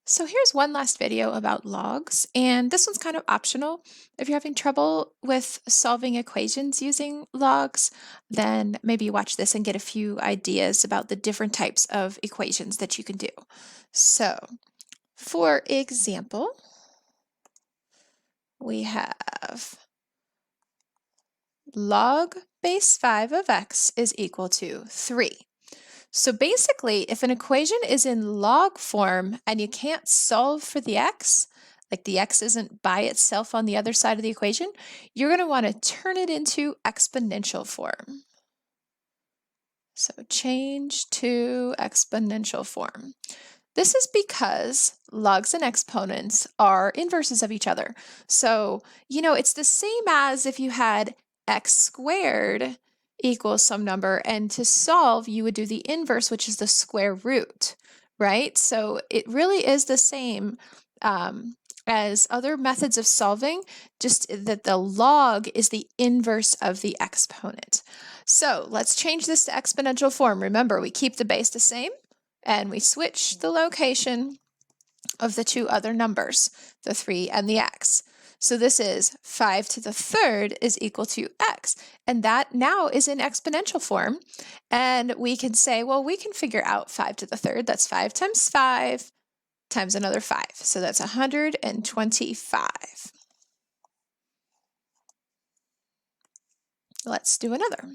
So here's one last video about logs, and this one's kind of optional. If you're having trouble with solving equations using logs, then maybe watch this and get a few ideas about the different types of equations that you can do. So, for example, we have log base 5 of x is equal to 3. So basically, if an equation is in log form and you can't solve for the x, like the x isn't by itself on the other side of the equation, you're going to want to turn it into exponential form. So change to exponential form. This is because logs and exponents are inverses of each other. So, it's the same as if you had x squared equals some number, and to solve, you would do the inverse, which is the square root, right? So it really is the same as other methods of solving, just that the log is the inverse of the exponent. So let's change this to exponential form. Remember, we keep the base the same, and we switch the location of the two other numbers, the 3 and the x. So this is 5 to the third is equal to x, and that now is in exponential form. And we can say, well, we can figure out 5 to the third. That's 5 times 5 times another 5. So that's 125. Let's do another.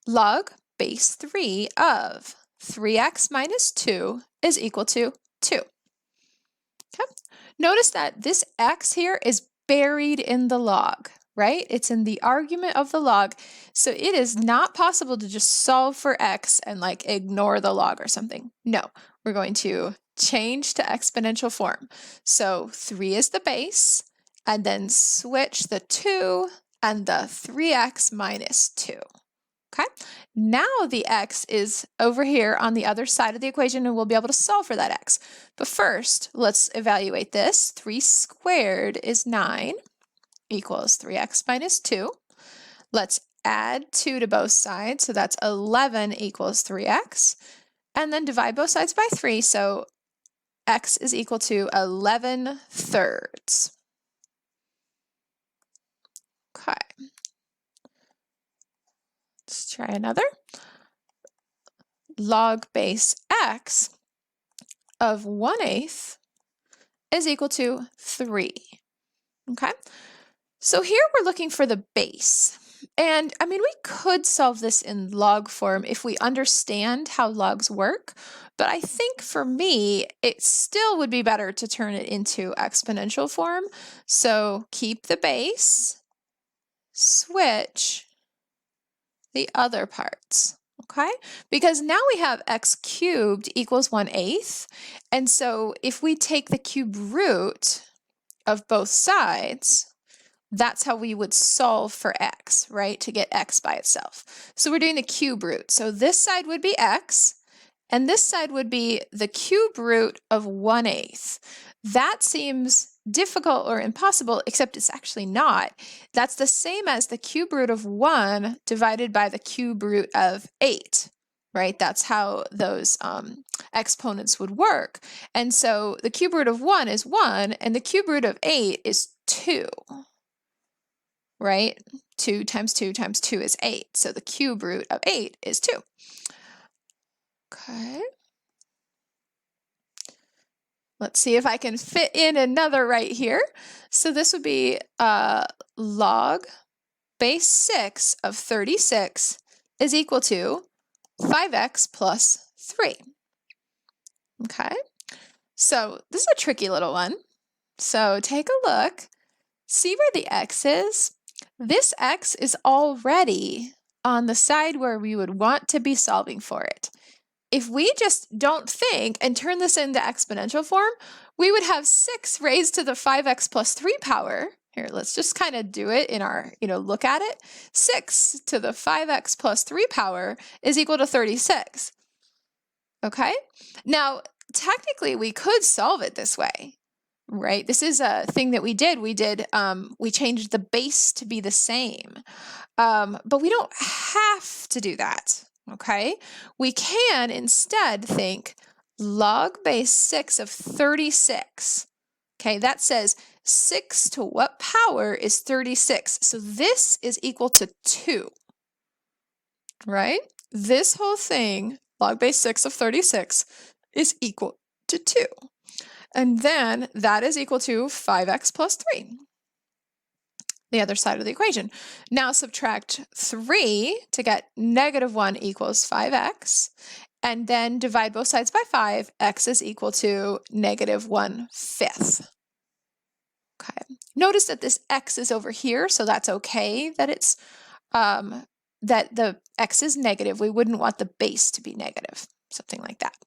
Log base 3 of 3x minus 2 is equal to 2. Okay. Notice that this x here is buried in the log, right? It's in the argument of the log. So it is not possible to just solve for x and ignore the log or something. No, we're going to change to exponential form. So 3 is the base, and then switch the 2 and the 3x minus 2. Okay, now the x is over here on the other side of the equation, and we'll be able to solve for that x. But first, let's evaluate this. 3 squared is 9 equals 3x minus 2. Let's add 2 to both sides, so that's 11 equals 3x. And then divide both sides by 3, so x is equal to 11 thirds. Okay. Let's try another. Log base x of 1/8 is equal to 3. Okay, so here we're looking for the base. And I mean, we could solve this in log form if we understand how logs work, but I think for me, it still would be better to turn it into exponential form. So keep the base, switch the other parts, okay? Because now we have x cubed equals 1/8, and so if we take the cube root of both sides, that's how we would solve for x, right? To get x by itself. So we're doing the cube root. So this side would be x, and this side would be the cube root of 1/8. That seems difficult or impossible, except it's actually not. That's the same as the cube root of 1 divided by the cube root of 8, right? That's how those exponents would work. And so the cube root of 1 is 1, and the cube root of 8 is 2, right? 2 times 2 times 2 is 8. So the cube root of 8 is 2. Okay. Let's see if I can fit in another right here. So this would be log base 6 of 36 is equal to 5x plus 3. Okay, so this is a tricky little one. So take a look, see where the x is. This x is already on the side where we would want to be solving for it. If we just don't think and turn this into exponential form, we would have 6 raised to the 5x plus 3 power. Here, let's just kind of do it in our, look at it. 6 to the 5x plus 3 power is equal to 36. Okay? Now, technically, we could solve it this way, right? This is a thing that we did. We changed the base to be the same, but we don't have to do that. Okay, we can instead think log base 6 of 36. Okay, that says 6 to what power is 36? So this is equal to 2, right? This whole thing, log base 6 of 36, is equal to 2. And then that is equal to 5x plus 3, the other side of the equation. Now subtract 3 to get -1 equals 5x, and then divide both sides by 5. X is equal to -1/5. Okay. Notice that this x is over here, so that's okay that it's that the x is negative. We wouldn't want the base to be negative, something like that.